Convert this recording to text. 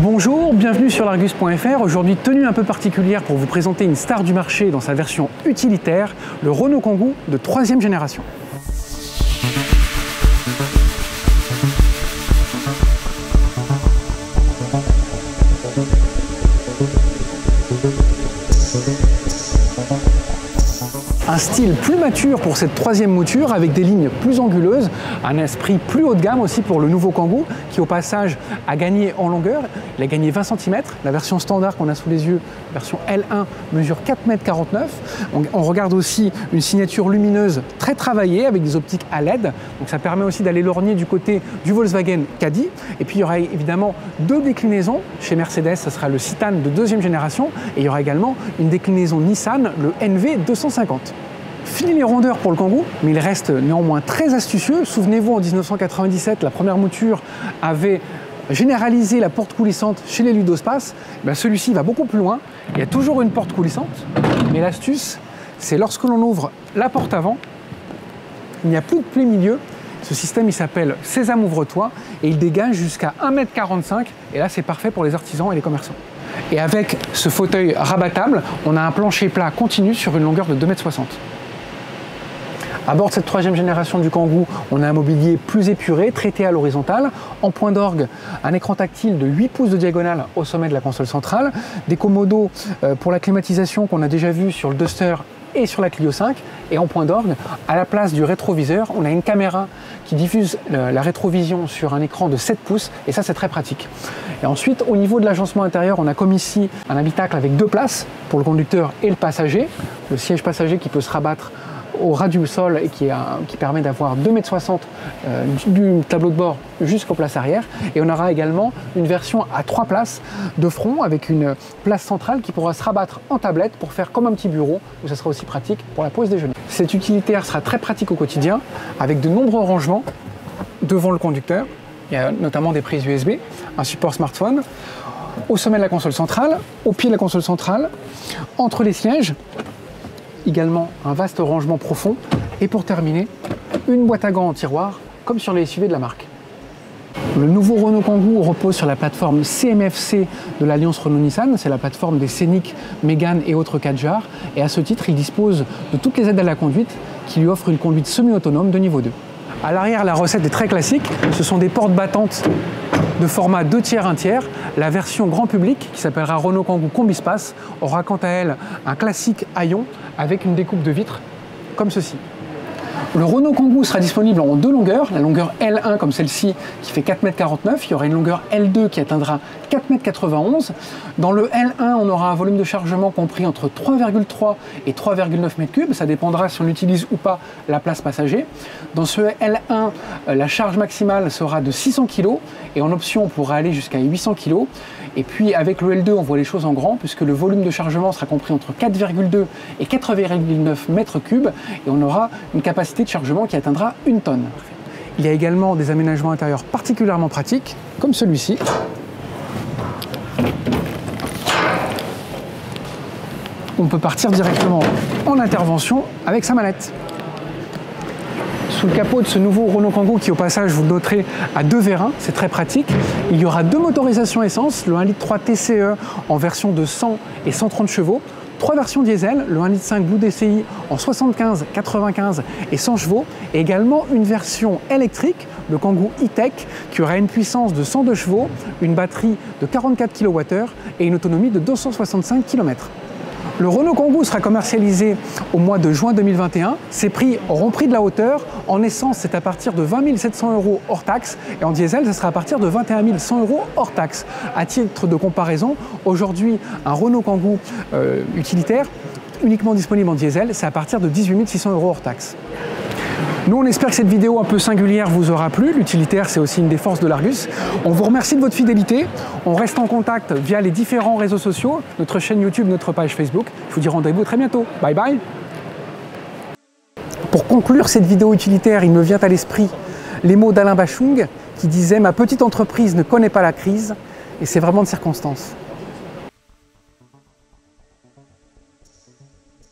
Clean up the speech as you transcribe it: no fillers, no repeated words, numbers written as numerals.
Bonjour, bienvenue sur l'Argus.fr. Aujourd'hui, tenue un peu particulière pour vous présenter une star du marché dans sa version utilitaire, le Renault Kangoo de 3e génération. Un style plus mature pour cette 3e mouture avec des lignes plus anguleuses, un esprit plus haut de gamme aussi pour le nouveau Kangoo qui au passage a gagné en longueur, il a gagné 20 cm, la version standard qu'on a sous les yeux, version L1 mesure 4,49 m. On regarde aussi une signature lumineuse très travaillée avec des optiques à LED, donc ça permet aussi d'aller lorgner du côté du Volkswagen Caddy. Et puis il y aura évidemment deux déclinaisons, chez Mercedes ce sera le Citan de 2e génération et il y aura également une déclinaison Nissan, le NV250. Fini les rondeurs pour le Kangoo, mais il reste néanmoins très astucieux. Souvenez-vous, en 1997, la première mouture avait généralisé la porte coulissante chez les Ludospace. Celui-ci va beaucoup plus loin. Il y a toujours une porte coulissante, mais l'astuce, c'est lorsque l'on ouvre la porte avant, il n'y a plus de pli milieu. Ce système, il s'appelle Sésame ouvre-toi et il dégage jusqu'à 1,45 m. Et là, c'est parfait pour les artisans et les commerçants. Et avec ce fauteuil rabattable, on a un plancher plat continu sur une longueur de 2,60 m. À bord de cette 3e génération du Kangoo, on a un mobilier plus épuré, traité à l'horizontale, en point d'orgue, un écran tactile de 8 pouces de diagonale au sommet de la console centrale, des commodos pour la climatisation qu'on a déjà vu sur le Duster et sur la Clio 5, et en point d'orgue, à la place du rétroviseur, on a une caméra qui diffuse la rétrovision sur un écran de 7 pouces, et ça c'est très pratique. Et ensuite, au niveau de l'agencement intérieur, on a comme ici un habitacle avec 2 places pour le conducteur et le passager, le siège passager qui peut se rabattre au ras du sol et qui permet d'avoir 2,60 m du tableau de bord jusqu'aux places arrière. Et on aura également une version à 3 places de front avec une place centrale qui pourra se rabattre en tablette pour faire comme un petit bureau où ça sera aussi pratique pour la pause déjeuner. Cette utilitaire sera très pratique au quotidien avec de nombreux rangements devant le conducteur. Il y a notamment des prises USB, un support smartphone, au sommet de la console centrale, au pied de la console centrale, entre les sièges, également un vaste rangement profond et pour terminer, une boîte à gants en tiroir comme sur les SUV de la marque. Le nouveau Renault Kangoo repose sur la plateforme CMF-C de l'Alliance Renault-Nissan, c'est la plateforme des Scénic, Mégane et autres Kadjar, et à ce titre il dispose de toutes les aides à la conduite qui lui offrent une conduite semi-autonome de niveau 2. À l'arrière, la recette est très classique, ce sont des portes battantes de format 2/3, 1/3. La version grand public, qui s'appellera Renault Kangoo Combispace, aura quant à elle un classique haillon avec une découpe de vitre comme ceci. Le Renault Kangoo sera disponible en 2 longueurs, la longueur L1 comme celle-ci qui fait 4,49 m, il y aura une longueur L2 qui atteindra 4,91 m. Dans le L1, on aura un volume de chargement compris entre 3,3 et 3,9 m3, ça dépendra si on utilise ou pas la place passager. Dans ce L1, la charge maximale sera de 600 kg et en option on pourra aller jusqu'à 800 kg. Et puis avec le L2, on voit les choses en grand puisque le volume de chargement sera compris entre 4,2 et 4,9 m3 et on aura une capacité de chargement qui atteindra 1 tonne. Il y a également des aménagements intérieurs particulièrement pratiques, comme celui-ci. On peut partir directement en intervention avec sa mallette. Sous le capot de ce nouveau Renault Kangoo qui au passage, vous le noterez, a 2 vérins, c'est très pratique. Il y aura 2 motorisations essence, le 1,3 litre TCE en version de 100 et 130 chevaux, 3 versions diesel, le 1,5 litre Blue DCI en 75, 95 et 100 chevaux, et également une version électrique, le Kangoo E-Tech, qui aura une puissance de 102 chevaux, une batterie de 44 kWh et une autonomie de 265 km. Le Renault Kangoo sera commercialisé au mois de juin 2021. Ses prix auront pris de la hauteur. En essence, c'est à partir de 20 700 € hors taxe. Et en diesel, ce sera à partir de 21 100 € hors taxe. À titre de comparaison, aujourd'hui, un Renault Kangoo utilitaire, uniquement disponible en diesel, c'est à partir de 18 600 € hors taxe. Nous, on espère que cette vidéo un peu singulière vous aura plu. L'utilitaire, c'est aussi une des forces de l'Argus. On vous remercie de votre fidélité. On reste en contact via les différents réseaux sociaux, notre chaîne YouTube, notre page Facebook. Je vous dis rendez-vous très bientôt. Bye bye. Pour conclure cette vidéo utilitaire, il me vient à l'esprit les mots d'Alain Bachung qui disait « Ma petite entreprise ne connaît pas la crise » et c'est vraiment de circonstance.